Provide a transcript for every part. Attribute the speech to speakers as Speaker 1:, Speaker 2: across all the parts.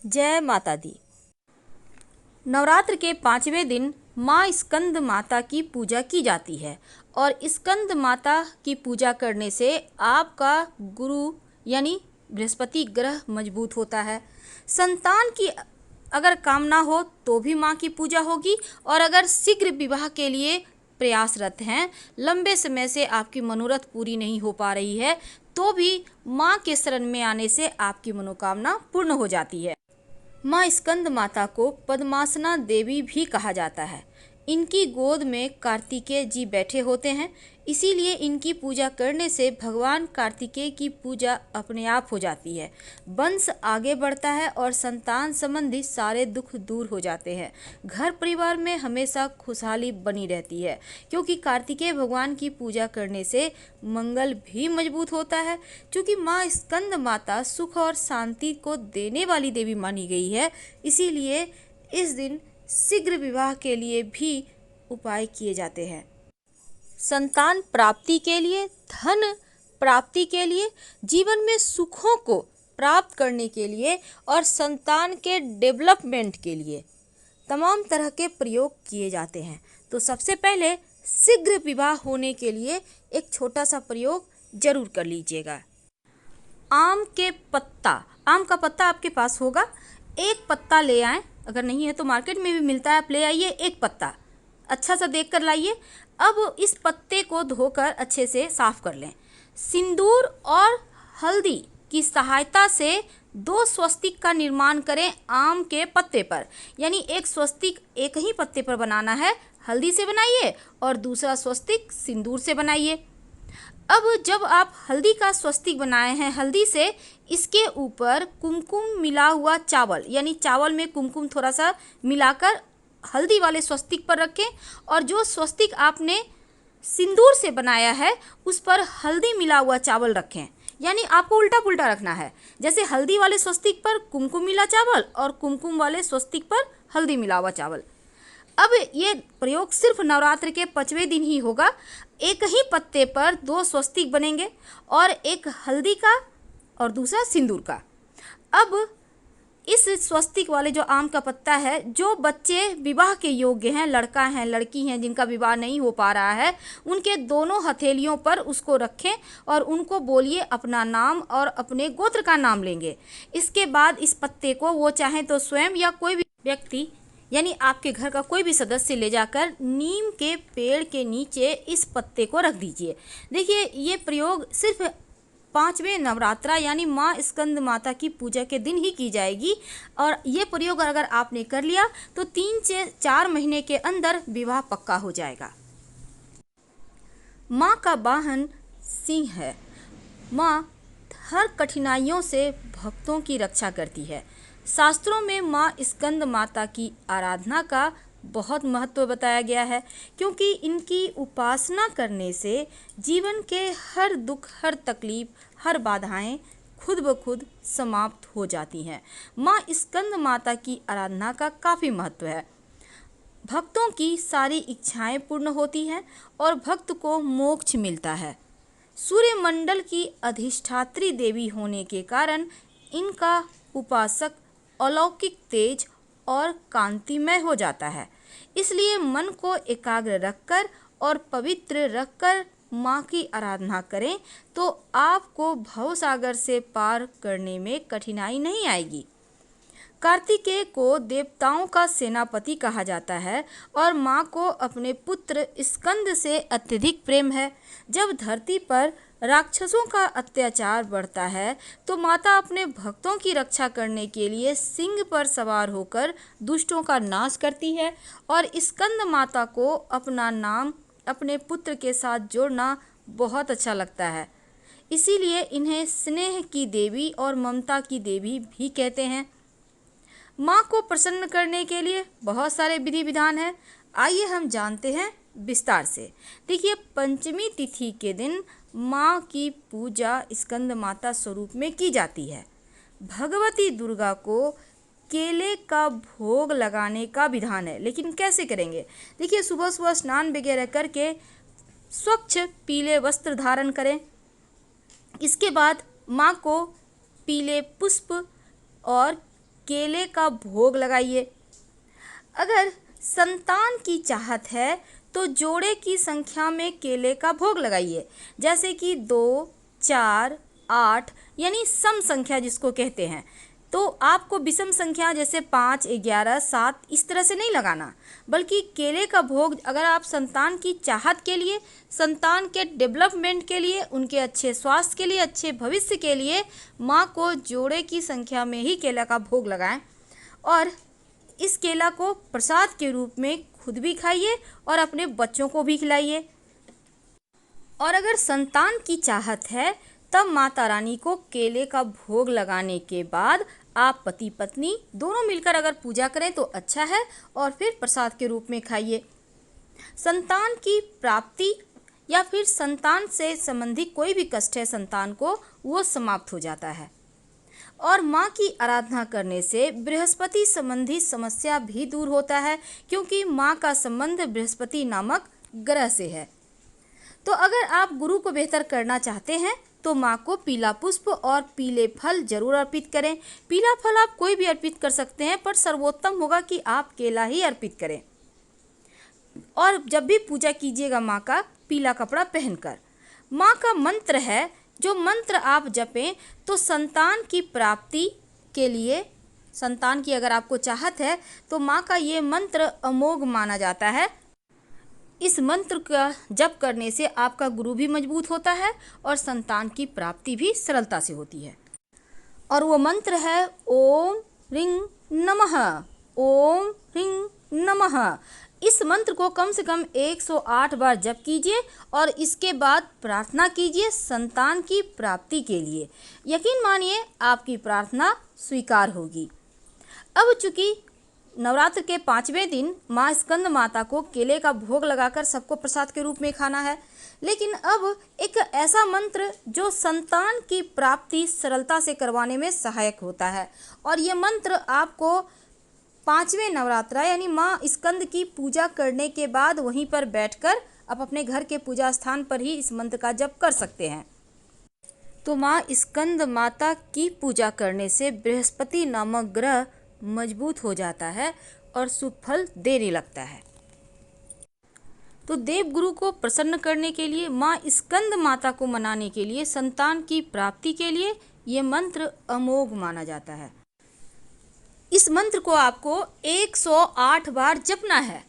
Speaker 1: जय माता दी। नवरात्र के 5वें दिन माँ स्कंद माता की पूजा की जाती है और स्कंद माता की पूजा करने से आपका गुरु यानी बृहस्पति ग्रह मजबूत होता है। संतान की अगर कामना हो तो भी माँ की पूजा होगी और अगर शीघ्र विवाह के लिए प्रयासरत हैं, लंबे समय से आपकी मनोरथ पूरी नहीं हो पा रही है, तो भी माँ के शरण में आने से आपकी मनोकामना पूर्ण हो जाती है। माँ स्कंद माता को पद्मासना देवी भी कहा जाता है। इनकी गोद में कार्तिकेय जी बैठे होते हैं, इसीलिए इनकी पूजा करने से भगवान कार्तिकेय की पूजा अपने आप हो जाती है। वंश आगे बढ़ता है और संतान संबंधी सारे दुख दूर हो जाते हैं। घर परिवार में हमेशा खुशहाली बनी रहती है, क्योंकि कार्तिकेय भगवान की पूजा करने से मंगल भी मजबूत होता है। क्योंकि माँ स्कंद माता सुख और शांति को देने वाली देवी मानी गई है, इसीलिए इस दिन शीघ्र विवाह के लिए भी उपाय किए जाते हैं। संतान प्राप्ति के लिए, धन प्राप्ति के लिए, जीवन में सुखों को प्राप्त करने के लिए और संतान के डेवलपमेंट के लिए तमाम तरह के प्रयोग किए जाते हैं। तो सबसे पहले शीघ्र विवाह होने के लिए एक छोटा सा प्रयोग जरूर कर लीजिएगा। आम का पत्ता आपके पास होगा, एक पत्ता ले आएं। अगर नहीं है तो मार्केट में भी मिलता है, आप ले आइए। एक पत्ता अच्छा सा देख कर लाइए। अब इस पत्ते को धोकर अच्छे से साफ कर लें। सिंदूर और हल्दी की सहायता से 2 स्वस्तिक का निर्माण करें आम के पत्ते पर। यानी एक स्वस्तिक एक ही पत्ते पर बनाना है, हल्दी से बनाइए, और दूसरा स्वस्तिक सिंदूर से बनाइए। अब जब आप हल्दी का स्वस्तिक बनाए हैं हल्दी से, इसके ऊपर कुमकुम मिला हुआ चावल, यानी चावल में कुमकुम थोड़ा सा मिलाकर हल्दी वाले स्वस्तिक पर रखें, और जो स्वस्तिक आपने सिंदूर से बनाया है उस पर हल्दी मिला हुआ चावल रखें। यानी आपको उल्टा पुल्टा रखना है, जैसे हल्दी वाले स्वस्तिक पर कुमकुम मिला चावल और कुमकुम वाले स्वस्तिक पर हल्दी मिला हुआ चावल। अब ये प्रयोग सिर्फ नवरात्र के 5वें दिन ही होगा। एक ही पत्ते पर 2 स्वस्तिक बनेंगे, और एक हल्दी का और दूसरा सिंदूर का। अब इस स्वस्तिक वाले जो आम का पत्ता है, जो बच्चे विवाह के योग्य हैं, लड़का हैं लड़की हैं जिनका विवाह नहीं हो पा रहा है, उनके दोनों हथेलियों पर उसको रखें और उनको बोलिए अपना नाम और अपने गोत्र का नाम लेंगे। इसके बाद इस पत्ते को वो चाहें तो स्वयं या कोई भी व्यक्ति यानी आपके घर का कोई भी सदस्य ले जाकर नीम के पेड़ के नीचे इस पत्ते को रख दीजिए। देखिए, ये प्रयोग सिर्फ 5वें नवरात्रा यानी माँ स्कंद माता की पूजा के दिन ही की जाएगी, और ये प्रयोग अगर आपने कर लिया तो 3 से 4 महीने के अंदर विवाह पक्का हो जाएगा। माँ का वाहन सिंह है। माँ हर कठिनाइयों से भक्तों की रक्षा करती है। शास्त्रों में माँ स्कंद माता की आराधना का बहुत महत्व बताया गया है, क्योंकि इनकी उपासना करने से जीवन के हर दुख, हर तकलीफ, हर बाधाएं खुद ब खुद समाप्त हो जाती हैं। माँ स्कंद माता की आराधना का काफ़ी महत्व है। भक्तों की सारी इच्छाएं पूर्ण होती हैं और भक्त को मोक्ष मिलता है। सूर्यमंडल की अधिष्ठात्री देवी होने के कारण इनका उपासक अलौकिक तेज और कांतिमय हो जाता है। इसलिए मन को एकाग्र रखकर और पवित्र रखकर माँ की आराधना करें तो आपको भवसागर से पार करने में कठिनाई नहीं आएगी। कार्तिकेय को देवताओं का सेनापति कहा जाता है और माँ को अपने पुत्र स्कंद से अत्यधिक प्रेम है। जब धरती पर राक्षसों का अत्याचार बढ़ता है तो माता अपने भक्तों की रक्षा करने के लिए सिंह पर सवार होकर दुष्टों का नाश करती है, और स्कंद माता को अपना नाम अपने पुत्र के साथ जोड़ना बहुत अच्छा लगता है। इसीलिए इन्हें स्नेह की देवी और ममता की देवी भी कहते हैं। माँ को प्रसन्न करने के लिए बहुत सारे विधि विधान हैं। आइए हम जानते हैं विस्तार से। देखिए, पंचमी तिथि के दिन माँ की पूजा स्कंद माता स्वरूप में की जाती है। भगवती दुर्गा को केले का भोग लगाने का विधान है, लेकिन कैसे करेंगे? देखिए, सुबह सुबह स्नान वगैरह करके स्वच्छ पीले वस्त्र धारण करें। इसके बाद माँ को पीले पुष्प और केले का भोग लगाइए। अगर संतान की चाहत है तो जोड़े की संख्या में केले का भोग लगाइए, जैसे कि 2, 4, 8 यानी सम संख्या जिसको कहते हैं। तो आपको विषम संख्या जैसे 5, 11, 7 इस तरह से नहीं लगाना, बल्कि केले का भोग अगर आप संतान की चाहत के लिए, संतान के डेवलपमेंट के लिए, उनके अच्छे स्वास्थ्य के लिए, अच्छे भविष्य के लिए माँ को जोड़े की संख्या में ही केला का भोग लगाएं और इस केला को प्रसाद के रूप में खुद भी खाइए और अपने बच्चों को भी खिलाइए। और अगर संतान की चाहत है तब माता रानी को केले का भोग लगाने के बाद आप पति पत्नी दोनों मिलकर अगर पूजा करें तो अच्छा है और फिर प्रसाद के रूप में खाइए। संतान की प्राप्ति या फिर संतान से संबंधित कोई भी कष्ट है संतान को, वो समाप्त हो जाता है। और माँ की आराधना करने से बृहस्पति संबंधी समस्या भी दूर होता है, क्योंकि माँ का संबंध बृहस्पति नामक ग्रह से है। तो अगर आप गुरु को बेहतर करना चाहते हैं तो माँ को पीला पुष्प और पीले फल जरूर अर्पित करें। पीला फल आप कोई भी अर्पित कर सकते हैं, पर सर्वोत्तम होगा कि आप केला ही अर्पित करें। और जब भी पूजा कीजिएगा माँ का, पीला कपड़ा पहनकर। माँ का मंत्र है, जो मंत्र आप जपें तो संतान की प्राप्ति के लिए, संतान की अगर आपको चाहत है तो माँ का ये मंत्र अमोघ माना जाता है। इस मंत्र का जप करने से आपका गुरु भी मजबूत होता है और संतान की प्राप्ति भी सरलता से होती है। और वो मंत्र है ओम ह्रीं नमः, ओम ह्रीं नमः। इस मंत्र को कम से कम 108 बार जप कीजिए और इसके बाद प्रार्थना कीजिए संतान की प्राप्ति के लिए। यकीन मानिए आपकी प्रार्थना स्वीकार होगी। अब चूंकि नवरात्र के 5वें दिन माँ स्कंद माता को केले का भोग लगाकर सबको प्रसाद के रूप में खाना है, लेकिन अब एक ऐसा मंत्र जो संतान की प्राप्ति सरलता से करवाने में सहायक होता है। और ये मंत्र आपको 5वें नवरात्रा यानी माँ स्कंद की पूजा करने के बाद वहीं पर बैठकर आप अपने घर के पूजा स्थान पर ही इस मंत्र का जप कर सकते हैं। तो माँ स्कंद माता की पूजा करने से बृहस्पति नामक ग्रह मजबूत हो जाता है और शुभ फल देने लगता है। तो देवगुरु को प्रसन्न करने के लिए, माँ स्कंद माता को मनाने के लिए, संतान की प्राप्ति के लिए ये मंत्र अमोघ माना जाता है। इस मंत्र को आपको 108 बार जपना है।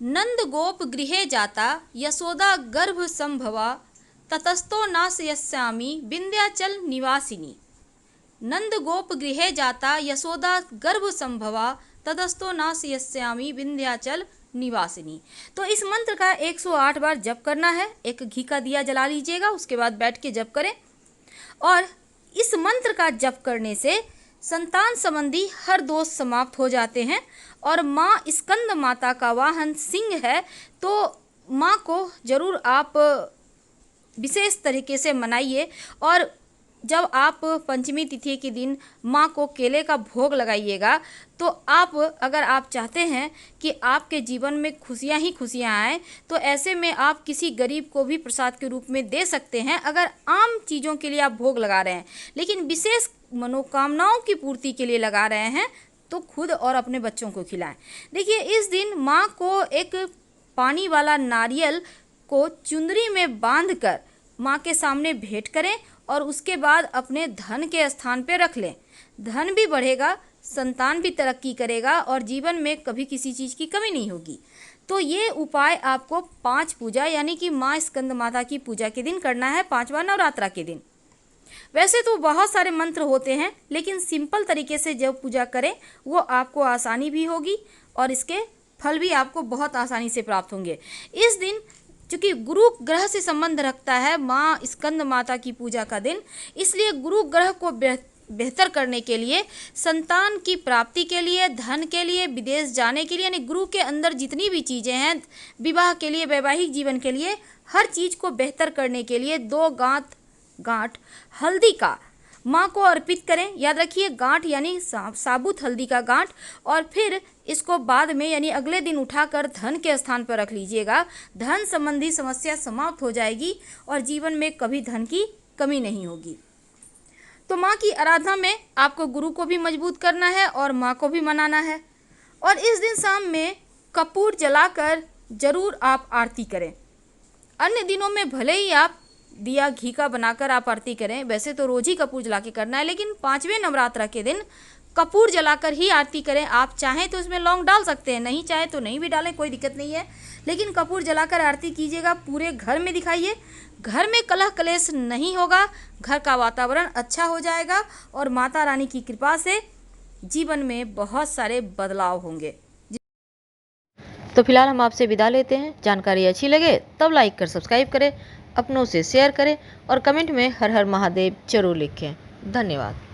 Speaker 1: नंद गोप गृहे जाता यशोदा गर्भ संभवा ततस्तो नाशयस्यामि विंध्याचल निवासिनी। नंद गोप गृहे जाता यशोदा गर्भ संभवा ततस्तो नाशयस्यामि विंध्याचल निवासिनी। तो इस मंत्र का 108 बार जप करना है। एक घी का दिया जला लीजिएगा, उसके बाद बैठ के जप करें। और इस मंत्र का जप करने से संतान संबंधी हर दोष समाप्त हो जाते हैं। और माँ स्कंद माता का वाहन सिंह है, तो माँ को जरूर आप विशेष तरीके से मनाइए। और जब आप पंचमी तिथि के दिन माँ को केले का भोग लगाइएगा तो आप, अगर आप चाहते हैं कि आपके जीवन में खुशियाँ ही खुशियाँ आएँ, तो ऐसे में आप किसी गरीब को भी प्रसाद के रूप में दे सकते हैं। अगर आम चीज़ों के लिए आप भोग लगा रहे हैं लेकिन विशेष मनोकामनाओं की पूर्ति के लिए लगा रहे हैं तो खुद और अपने बच्चों को खिलाएं। देखिए, इस दिन माँ को एक पानी वाला नारियल को चुंदरी में बांधकर माँ के सामने भेंट करें और उसके बाद अपने धन के स्थान पे रख लें। धन भी बढ़ेगा, संतान भी तरक्की करेगा और जीवन में कभी किसी चीज़ की कमी नहीं होगी। तो ये उपाय आपको 5 पूजा यानी कि माँ स्कंद माता की पूजा के दिन करना है, 5वां नवरात्रा के दिन। वैसे तो बहुत सारे मंत्र होते हैं, लेकिन सिंपल तरीके से जब पूजा करें वो आपको आसानी भी होगी और इसके फल भी आपको बहुत आसानी से प्राप्त होंगे। इस दिन चूँकि गुरु ग्रह से संबंध रखता है माँ स्कंद माता की पूजा का दिन, इसलिए गुरु ग्रह को बेहतर करने के लिए, संतान की प्राप्ति के लिए, धन के लिए, विदेश जाने के लिए, यानी गुरु के अंदर जितनी भी चीज़ें हैं, विवाह के लिए, वैवाहिक जीवन के लिए, हर चीज़ को बेहतर करने के लिए 2 गांठ हल्दी का माँ को अर्पित करें। याद रखिए, गांठ यानी साबुत हल्दी का गांठ। और फिर इसको बाद में यानी अगले दिन उठाकर धन के स्थान पर रख लीजिएगा। धन संबंधी समस्या समाप्त हो जाएगी और जीवन में कभी धन की कमी नहीं होगी। तो माँ की आराधना में आपको गुरु को भी मजबूत करना है और माँ को भी मनाना है। और इस दिन शाम में कपूर जलाकर जरूर आप आरती करें। अन्य दिनों में भले ही आप दिया घी का बनाकर आप आरती करें, वैसे तो रोज ही कपूर जला के करना है, लेकिन 5वें नवरात्र के दिन कपूर जलाकर ही आरती करें। आप चाहें तो इसमें लौंग डाल सकते हैं, नहीं चाहे तो नहीं भी डालें, कोई दिक्कत नहीं है, लेकिन कपूर जलाकर आरती कीजिएगा। पूरे घर में दिखाइए, घर में कलह कलेश नहीं होगा, घर का वातावरण अच्छा हो जाएगा और माता रानी की कृपा से जीवन में बहुत सारे बदलाव होंगे। तो फिलहाल हम आपसे विदा लेते हैं। जानकारी अच्छी लगे तब लाइक कर सब्सक्राइब करें, अपनों से शेयर करें और कमेंट में हर हर महादेव जरूर लिखें। धन्यवाद।